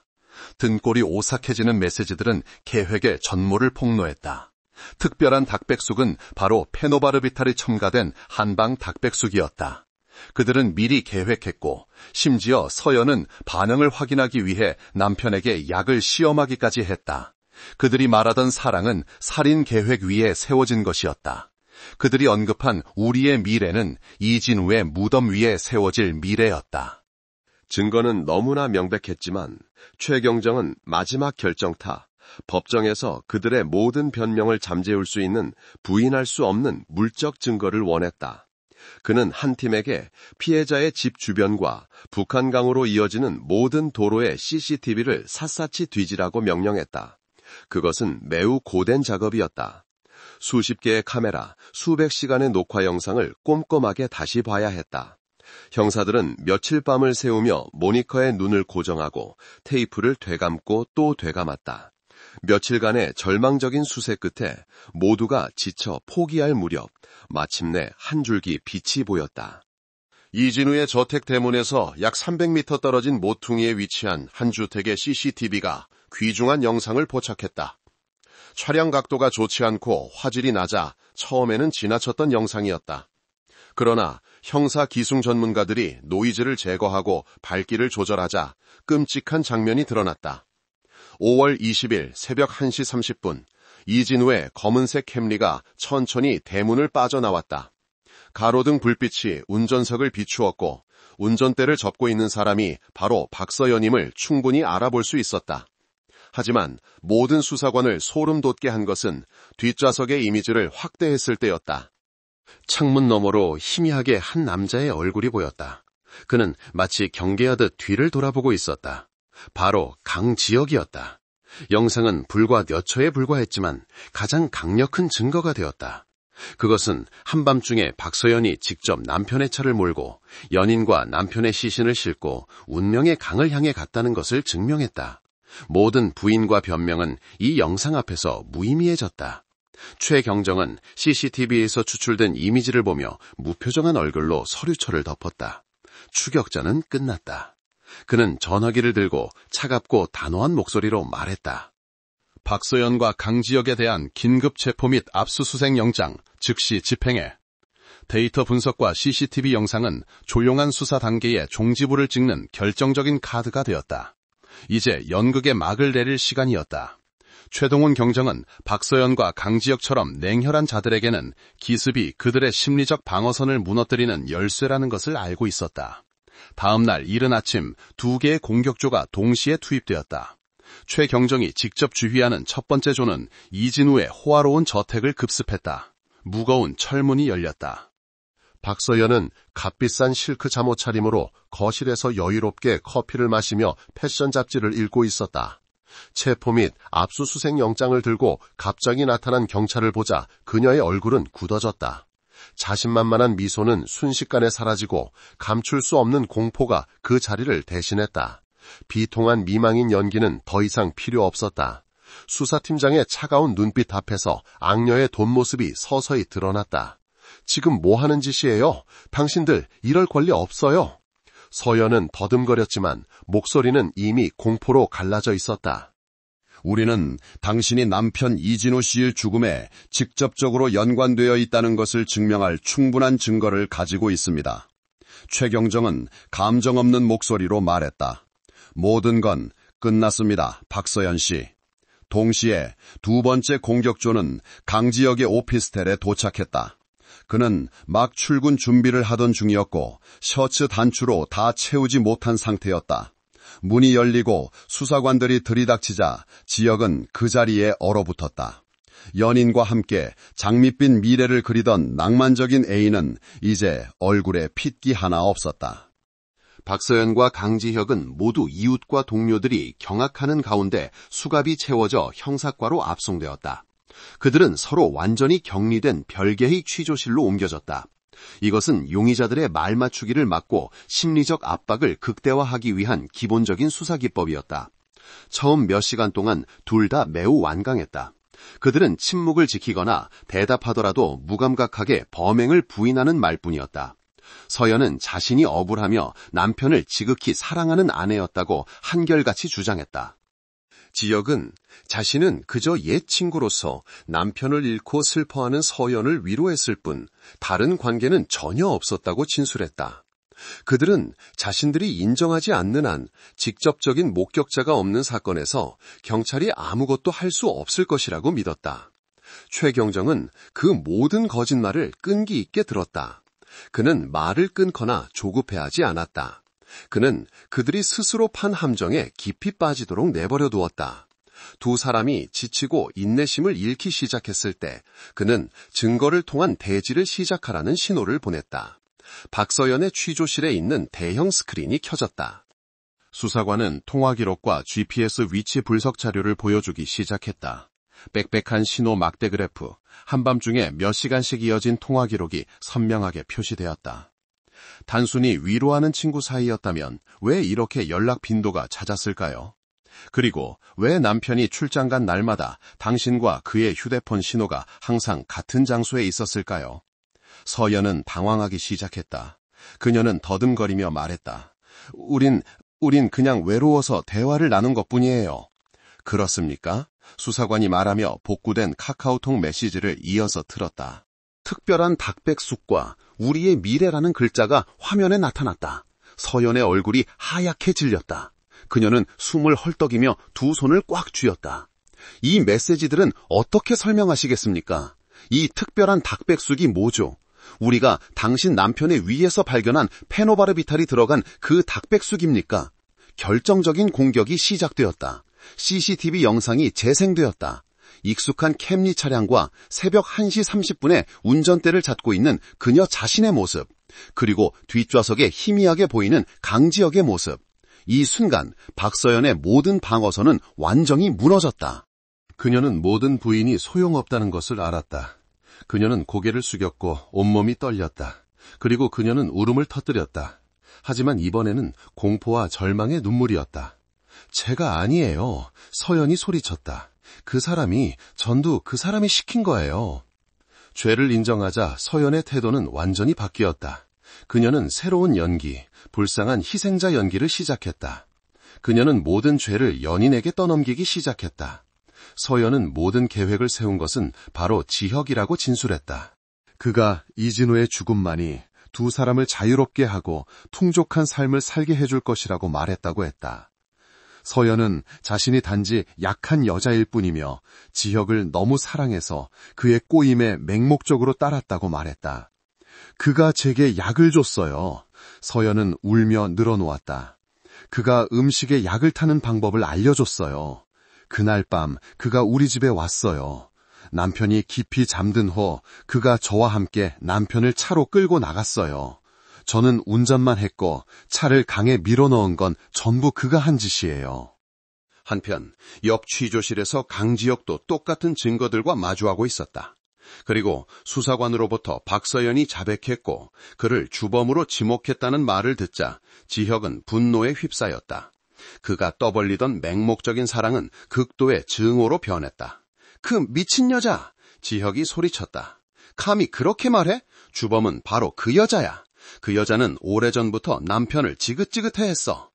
[SPEAKER 3] 등골이 오싹해지는 메시지들은 계획의 전모를 폭로했다. 특별한 닭백숙은 바로 페노바르비탈이 첨가된 한방 닭백숙이었다. 그들은 미리 계획했고 심지어 서연은 반응을 확인하기 위해 남편에게 약을 시험하기까지 했다. 그들이 말하던 사랑은 살인 계획 위에 세워진 것이었다. 그들이 언급한 우리의 미래는 이진우의 무덤 위에 세워질 미래였다.
[SPEAKER 1] 증거는 너무나 명백했지만 최경정은 마지막 결정타,
[SPEAKER 2] 법정에서 그들의 모든 변명을 잠재울 수 있는 부인할 수 없는 물적 증거를 원했다. 그는 한 팀에게 피해자의 집 주변과 북한강으로 이어지는 모든 도로의 CCTV를 샅샅이 뒤지라고 명령했다. 그것은 매우 고된 작업이었다. 수십 개의 카메라, 수백 시간의 녹화 영상을 꼼꼼하게 다시 봐야 했다. 형사들은 며칠 밤을 새우며 모니터에 눈을 고정하고 테이프를 되감고 또 되감았다. 며칠간의 절망적인 수세 끝에 모두가 지쳐 포기할 무렵 마침내 한 줄기 빛이 보였다.
[SPEAKER 4] 이진우의 저택 대문에서 약 300m 떨어진 모퉁이에 위치한 한 주택의 CCTV가 귀중한 영상을 포착했다. 촬영 각도가 좋지 않고 화질이 낮아 처음에는 지나쳤던 영상이었다. 그러나 형사 기술 전문가들이 노이즈를 제거하고 밝기를 조절하자 끔찍한 장면이 드러났다. 5월 20일 새벽 1시 30분 이진우의 검은색 캠리가 천천히 대문을 빠져나왔다. 가로등 불빛이 운전석을 비추었고 운전대를 접고 있는 사람이 바로 박서연임을 충분히 알아볼 수 있었다. 하지만 모든 수사관을 소름 돋게 한 것은 뒷좌석의 이미지를 확대했을 때였다.
[SPEAKER 3] 창문 너머로 희미하게 한 남자의 얼굴이 보였다. 그는 마치 경계하듯 뒤를 돌아보고 있었다. 바로 강지혁이었다. 영상은 불과 몇 초에 불과했지만 가장 강력한 증거가 되었다. 그것은 한밤중에 박서연이 직접 남편의 차를 몰고 연인과 남편의 시신을 싣고 운명의 강을 향해 갔다는 것을 증명했다. 모든 부인과 변명은 이 영상 앞에서 무의미해졌다. 최경정은 CCTV에서 추출된 이미지를 보며 무표정한 얼굴로 서류철을 덮었다. 추격자는 끝났다. 그는 전화기를 들고 차갑고 단호한 목소리로 말했다.
[SPEAKER 1] 박서연과 강지혁에 대한 긴급 체포 및 압수수색 영장 즉시 집행해. 데이터 분석과 CCTV 영상은 조용한 수사 단계에 종지부를 찍는 결정적인 카드가 되었다. 이제 연극의 막을 내릴 시간이었다. 최동훈 경정은 박서연과 강지혁처럼 냉혈한 자들에게는 기습이 그들의 심리적 방어선을 무너뜨리는 열쇠라는 것을 알고 있었다. 다음 날 이른 아침 2개의 공격조가 동시에 투입되었다. 최경정이 직접 주휘하는 첫 번째 조는 이진우의 호화로운 저택을 급습했다. 무거운 철문이 열렸다.
[SPEAKER 4] 박서연은 값비싼 실크 잠옷 차림으로 거실에서 여유롭게 커피를 마시며 패션 잡지를 읽고 있었다. 체포 및 압수수색 영장을 들고 갑자기 나타난 경찰을 보자 그녀의 얼굴은 굳어졌다. 자신만만한 미소는 순식간에 사라지고 감출 수 없는 공포가 그 자리를 대신했다. 비통한 미망인 연기는 더 이상 필요 없었다. 수사팀장의 차가운 눈빛 앞에서 악녀의 돈 모습이 서서히 드러났다. 지금 뭐 하는 짓이에요? 당신들 이럴 권리 없어요. 서연은 더듬거렸지만 목소리는 이미 공포로 갈라져 있었다.
[SPEAKER 3] 우리는 당신이 남편 이진우 씨의 죽음에 직접적으로 연관되어 있다는 것을 증명할 충분한 증거를 가지고 있습니다. 최경정은 감정 없는 목소리로 말했다. 모든 건 끝났습니다, 박서연 씨. 동시에 두 번째 공격조는 강지혁의 오피스텔에 도착했다. 그는 막 출근 준비를 하던 중이었고 셔츠 단추로 다 채우지 못한 상태였다. 문이 열리고 수사관들이 들이닥치자 지혁은 그 자리에 얼어붙었다. 연인과 함께 장밋빛 미래를 그리던 낭만적인 애인은 이제 얼굴에 핏기 하나 없었다.
[SPEAKER 2] 박서연과 강지혁은 모두 이웃과 동료들이 경악하는 가운데 수갑이 채워져 형사과로 압송되었다. 그들은 서로 완전히 격리된 별개의 취조실로 옮겨졌다. 이것은 용의자들의 말 맞추기를 막고 심리적 압박을 극대화하기 위한 기본적인 수사기법이었다. 처음 몇 시간 동안 둘 다 매우 완강했다. 그들은 침묵을 지키거나 대답하더라도 무감각하게 범행을 부인하는 말뿐이었다. 서연은 자신이 억울하며 남편을 지극히 사랑하는 아내였다고 한결같이 주장했다. 지혁은 자신은 그저 옛 친구로서 남편을 잃고 슬퍼하는 서연을 위로했을 뿐 다른 관계는 전혀 없었다고 진술했다. 그들은 자신들이 인정하지 않는 한 직접적인 목격자가 없는 사건에서 경찰이 아무것도 할 수 없을 것이라고 믿었다. 최경정은 그 모든 거짓말을 끈기 있게 들었다. 그는 말을 끊거나 조급해하지 않았다. 그는 그들이 스스로 판 함정에 깊이 빠지도록 내버려 두었다. 두 사람이 지치고 인내심을 잃기 시작했을 때 그는 증거를 통한 대지를 시작하라는 신호를 보냈다. 박서연의 취조실에 있는 대형 스크린이 켜졌다.
[SPEAKER 3] 수사관은 통화 기록과 GPS 위치 분석 자료를 보여주기 시작했다. 빽빽한 신호 막대 그래프, 한밤중에 몇 시간씩 이어진 통화 기록이 선명하게 표시되었다. 단순히 위로하는 친구 사이였다면 왜 이렇게 연락 빈도가 잦았을까요? 그리고 왜 남편이 출장 간 날마다 당신과 그의 휴대폰 신호가 항상 같은 장소에 있었을까요? 서연은 당황하기 시작했다. 그녀는 더듬거리며 말했다. 우린 그냥 외로워서 대화를 나눈 것뿐이에요. 그렇습니까? 수사관이 말하며 복구된 카카오톡 메시지를 이어서 틀었다. 특별한 닭백숙과 우리의 미래라는 글자가 화면에 나타났다. 서연의 얼굴이 하얗게 질렸다. 그녀는 숨을 헐떡이며 두 손을 꽉 쥐었다. 이 메시지들은 어떻게 설명하시겠습니까? 이 특별한 닭백숙이 뭐죠? 우리가 당신 남편의 위에서 발견한 페노바르비탈이 들어간 그 닭백숙입니까? 결정적인 공격이 시작되었다. CCTV 영상이 재생되었다. 익숙한 캠리 차량과 새벽 1시 30분에 운전대를 잡고 있는 그녀 자신의 모습, 그리고 뒷좌석에 희미하게 보이는 강지혁의 모습. 이 순간 박서연의 모든 방어선은 완전히 무너졌다.
[SPEAKER 4] 그녀는 모든 부인이 소용없다는 것을 알았다. 그녀는 고개를 숙였고 온몸이 떨렸다. 그리고 그녀는 울음을 터뜨렸다. 하지만 이번에는 공포와 절망의 눈물이었다. 제가 아니에요. 서연이 소리쳤다. 전두 그 사람이 시킨 거예요. 죄를 인정하자 서연의 태도는 완전히 바뀌었다. 그녀는 새로운 연기, 불쌍한 희생자 연기를 시작했다. 그녀는 모든 죄를 연인에게 떠넘기기 시작했다. 서연은 모든 계획을 세운 것은 바로 지혁이라고 진술했다.
[SPEAKER 1] 그가 이진우의 죽음만이 두 사람을 자유롭게 하고 풍족한 삶을 살게 해줄 것이라고 말했다고 했다. 서연은 자신이 단지 약한 여자일 뿐이며 지혁을 너무 사랑해서 그의 꼬임에 맹목적으로 따랐다고 말했다. 그가 제게 약을 줬어요. 서연은 울며 늘어놓았다. 그가 음식에 약을 타는 방법을 알려줬어요. 그날 밤 그가 우리 집에 왔어요. 남편이 깊이 잠든 후 그가 저와 함께 남편을 차로 끌고 나갔어요. 저는 운전만 했고 차를 강에 밀어넣은 건 전부 그가 한 짓이에요.
[SPEAKER 2] 한편 옆 취조실에서 강지혁도 똑같은 증거들과 마주하고 있었다. 그리고 수사관으로부터 박서연이 자백했고 그를 주범으로 지목했다는 말을 듣자 지혁은 분노에 휩싸였다. 그가 떠벌리던 맹목적인 사랑은 극도의 증오로 변했다. 그 미친 여자! 지혁이 소리쳤다. 감히 그렇게 말해? 주범은 바로 그 여자야. 그 여자는 오래전부터 남편을 지긋지긋해했어.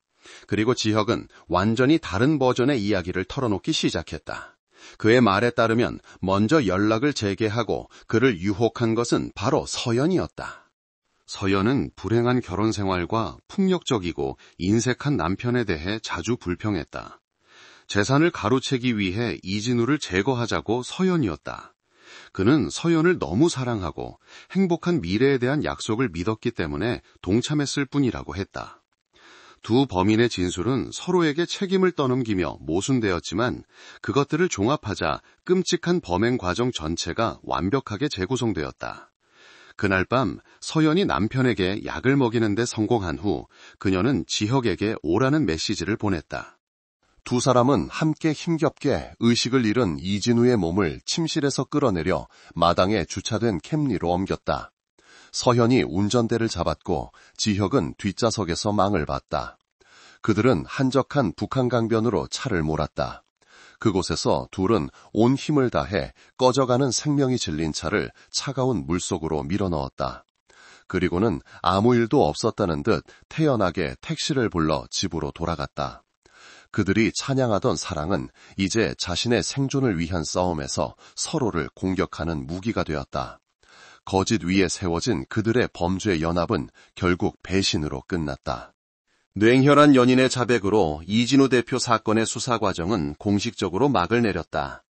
[SPEAKER 2] 그리고 지혁은 완전히 다른 버전의 이야기를 털어놓기 시작했다. 그의 말에 따르면 먼저 연락을 재개하고 그를 유혹한 것은 바로 서연이었다.
[SPEAKER 3] 서연은 불행한 결혼 생활과 폭력적이고 인색한 남편에 대해 자주 불평했다. 재산을 가로채기 위해 이진우를 제거하자고 서연이었다. 그는 서연을 너무 사랑하고 행복한 미래에 대한 약속을 믿었기 때문에 동참했을 뿐이라고 했다. 두 범인의 진술은 서로에게 책임을 떠넘기며 모순되었지만 그것들을 종합하자 끔찍한 범행 과정 전체가 완벽하게 재구성되었다. 그날 밤 서연이 남편에게 약을 먹이는 데 성공한 후 그녀는 지혁에게 오라는 메시지를 보냈다.
[SPEAKER 4] 두 사람은 함께 힘겹게 의식을 잃은 이진우의 몸을 침실에서 끌어내려 마당에 주차된 캠리로 옮겼다. 서현이 운전대를 잡았고 지혁은 뒷좌석에서 망을 봤다. 그들은 한적한 북한 강변으로 차를 몰았다. 그곳에서 둘은 온 힘을 다해 꺼져가는 생명이 질린 차를 차가운 물속으로 밀어넣었다. 그리고는 아무 일도 없었다는 듯 태연하게 택시를 불러 집으로 돌아갔다. 그들이 찬양하던 사랑은 이제 자신의 생존을 위한 싸움에서 서로를 공격하는 무기가 되었다. 거짓 위에 세워진 그들의 범죄 연합은 결국 배신으로 끝났다.
[SPEAKER 2] 냉혈한 연인의 자백으로 이진우 대표 사건의 수사 과정은 공식적으로 막을 내렸다.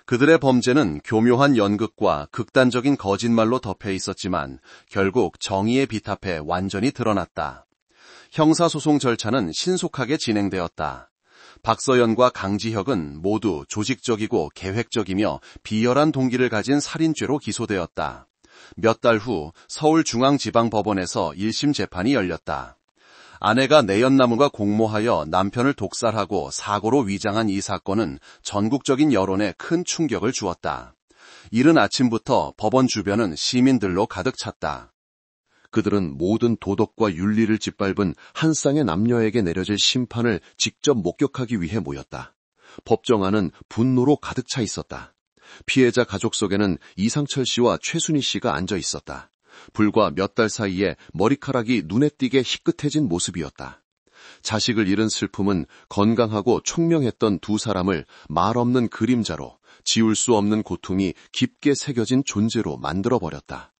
[SPEAKER 2] 그들의 범죄는 교묘한 연극과 극단적인 거짓말로 덮여 있었지만 결국 정의의 비탑에 완전히 드러났다. 형사소송 절차는 신속하게 진행되었다.
[SPEAKER 3] 박서연과 강지혁은 모두 조직적이고 계획적이며 비열한 동기를 가진 살인죄로 기소되었다. 몇 달 후 서울중앙지방법원에서 1심 재판이 열렸다. 아내가 내연나무가 공모하여 남편을 독살하고 사고로 위장한 이 사건은 전국적인 여론에 큰 충격을 주었다. 이른 아침부터 법원 주변은 시민들로 가득 찼다.
[SPEAKER 2] 그들은 모든 도덕과 윤리를 짓밟은 한 쌍의 남녀에게 내려질 심판을 직접 목격하기 위해 모였다. 법정 안은 분노로 가득 차 있었다. 피해자 가족 속에는 이상철 씨와 최순희 씨가 앉아 있었다. 불과 몇 달 사이에 머리카락이 눈에 띄게 희끗해진 모습이었다. 자식을 잃은 슬픔은 건강하고 총명했던 두 사람을 말없는 그림자로, 지울 수 없는 고통이 깊게 새겨진 존재로 만들어버렸다.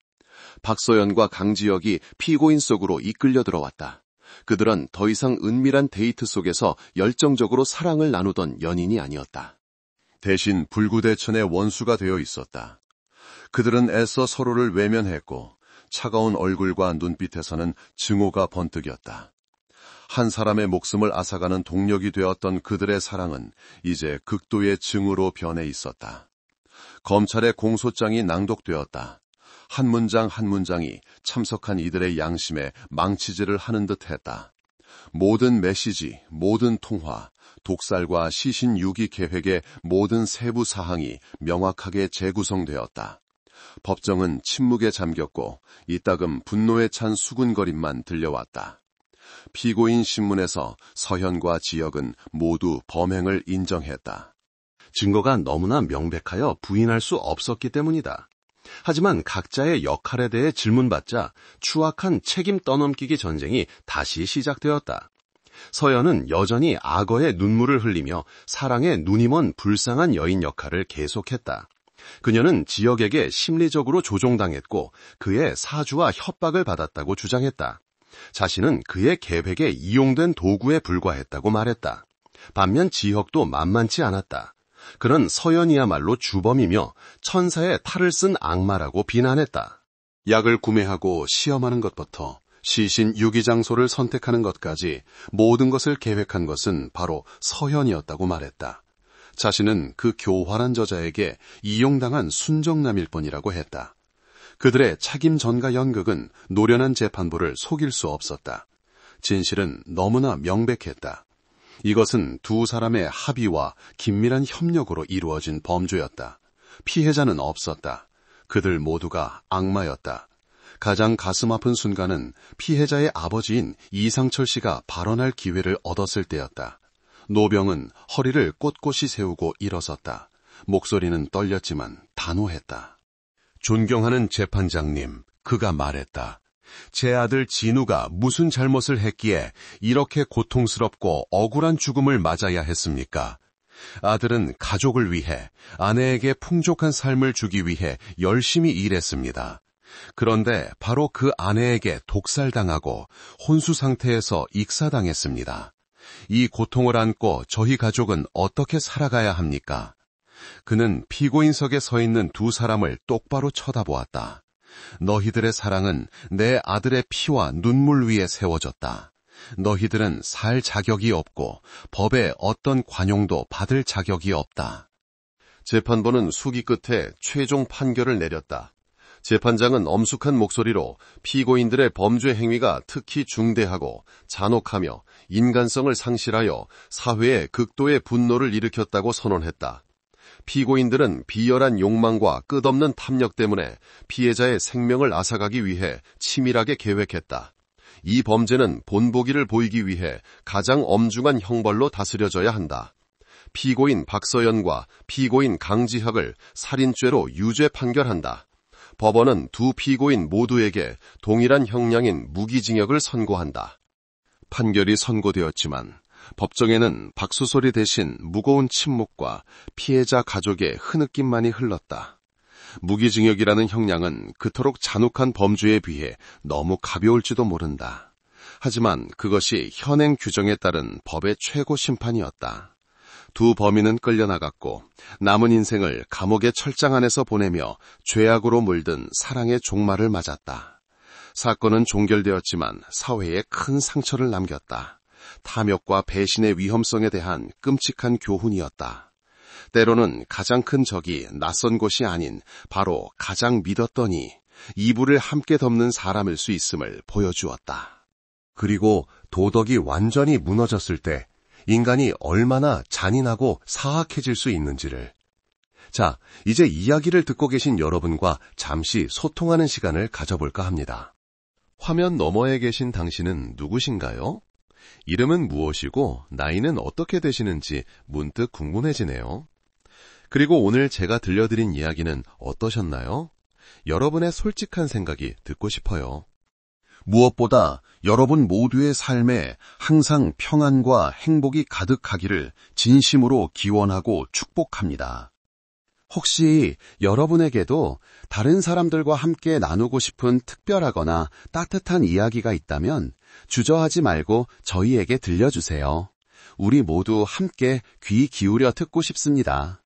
[SPEAKER 2] 박서연과 강지혁이 피고인 속으로 이끌려 들어왔다. 그들은 더 이상 은밀한 데이트 속에서 열정적으로 사랑을 나누던 연인이 아니었다.
[SPEAKER 4] 대신 불구대천의 원수가 되어 있었다. 그들은 애써 서로를 외면했고 차가운 얼굴과 눈빛에서는 증오가 번뜩였다. 한 사람의 목숨을 앗아가는 동력이 되었던 그들의 사랑은 이제 극도의 증오로 변해 있었다. 검찰의 공소장이 낭독되었다. 한 문장 한 문장이 참석한 이들의 양심에 망치질을 하는 듯 했다. 모든 메시지, 모든 통화, 독살과 시신 유기 계획의 모든 세부 사항이 명확하게 재구성되었다. 법정은 침묵에 잠겼고 이따금 분노에 찬 수군거림만 들려왔다. 피고인 신문에서 서현과 지혁은 모두 범행을 인정했다.
[SPEAKER 2] 증거가 너무나 명백하여 부인할 수 없었기 때문이다. 하지만 각자의 역할에 대해 질문받자 추악한 책임 떠넘기기 전쟁이 다시 시작되었다. 서연은 여전히 악어의 눈물을 흘리며 사랑에 눈이 먼 불쌍한 여인 역할을 계속했다. 그녀는 지혁에게 심리적으로 조종당했고 그의 사주와 협박을 받았다고 주장했다. 자신은 그의 계획에 이용된 도구에 불과했다고 말했다. 반면 지혁도 만만치 않았다. 그는 서연이야말로 주범이며 천사의 탈을 쓴 악마라고 비난했다.
[SPEAKER 3] 약을 구매하고 시험하는 것부터 시신 유기 장소를 선택하는 것까지 모든 것을 계획한 것은 바로 서현이었다고 말했다. 자신은 그 교활한 저자에게 이용당한 순정남일 뿐이라고 했다. 그들의 책임 전가 연극은 노련한 재판부를 속일 수 없었다. 진실은 너무나 명백했다. 이것은 두 사람의 합의와 긴밀한 협력으로 이루어진 범죄였다. 피해자는 없었다. 그들 모두가 악마였다. 가장 가슴 아픈 순간은 피해자의 아버지인 이상철 씨가 발언할 기회를 얻었을 때였다. 노병은 허리를 꼿꼿이 세우고 일어섰다. 목소리는 떨렸지만 단호했다.
[SPEAKER 4] 존경하는 재판장님, 그가 말했다. 제 아들 진우가 무슨 잘못을 했기에 이렇게 고통스럽고 억울한 죽음을 맞아야 했습니까? 아들은 가족을 위해, 아내에게 풍족한 삶을 주기 위해 열심히 일했습니다. 그런데 바로 그 아내에게 독살당하고 혼수 상태에서 익사당했습니다. 이 고통을 안고 저희 가족은 어떻게 살아가야 합니까? 그는 피고인석에 서 있는 두 사람을 똑바로 쳐다보았다. 너희들의 사랑은 내 아들의 피와 눈물 위에 세워졌다. 너희들은 살 자격이 없고 법의 어떤 관용도 받을 자격이 없다.
[SPEAKER 2] 재판부는 수기 끝에 최종 판결을 내렸다. 재판장은 엄숙한 목소리로 피고인들의 범죄 행위가 특히 중대하고 잔혹하며 인간성을 상실하여 사회에 극도의 분노를 일으켰다고 선언했다. 피고인들은 비열한 욕망과 끝없는 탐욕 때문에 피해자의 생명을 앗아가기 위해 치밀하게 계획했다. 이 범죄는 본보기를 보이기 위해 가장 엄중한 형벌로 다스려져야 한다. 피고인 박서연과 피고인 강지혁을 살인죄로 유죄 판결한다. 법원은 두 피고인 모두에게 동일한 형량인 무기징역을 선고한다. 판결이 선고되었지만 법정에는 박수소리 대신 무거운 침묵과 피해자 가족의 흐느낌만이 흘렀다. 무기징역이라는 형량은 그토록 잔혹한 범죄에 비해 너무 가벼울지도 모른다. 하지만 그것이 현행 규정에 따른 법의 최고 심판이었다. 두 범인은 끌려나갔고 남은 인생을 감옥의 철장 안에서 보내며 죄악으로 물든 사랑의 종말을 맞았다. 사건은 종결되었지만 사회에 큰 상처를 남겼다.
[SPEAKER 3] 탐욕과 배신의 위험성에 대한 끔찍한 교훈이었다. 때로는 가장 큰 적이 낯선 곳이 아닌 바로 가장 믿었더니 이불을 함께 덮는 사람일 수 있음을 보여주었다.
[SPEAKER 2] 그리고 도덕이 완전히 무너졌을 때 인간이 얼마나 잔인하고 사악해질 수 있는지를. 자, 이제 이야기를 듣고 계신 여러분과 잠시 소통하는 시간을 가져볼까 합니다. 화면 너머에 계신 당신은 누구신가요? 이름은 무엇이고 나이는 어떻게 되시는지 문득 궁금해지네요. 그리고 오늘 제가 들려드린 이야기는 어떠셨나요? 여러분의 솔직한 생각이 듣고 싶어요.
[SPEAKER 3] 무엇보다 여러분 모두의 삶에 항상 평안과 행복이 가득하기를 진심으로 기원하고 축복합니다. 혹시 여러분에게도 다른 사람들과 함께 나누고 싶은 특별하거나 따뜻한 이야기가 있다면 주저하지 말고 저희에게 들려주세요. 우리 모두 함께 귀 기울여 듣고 싶습니다.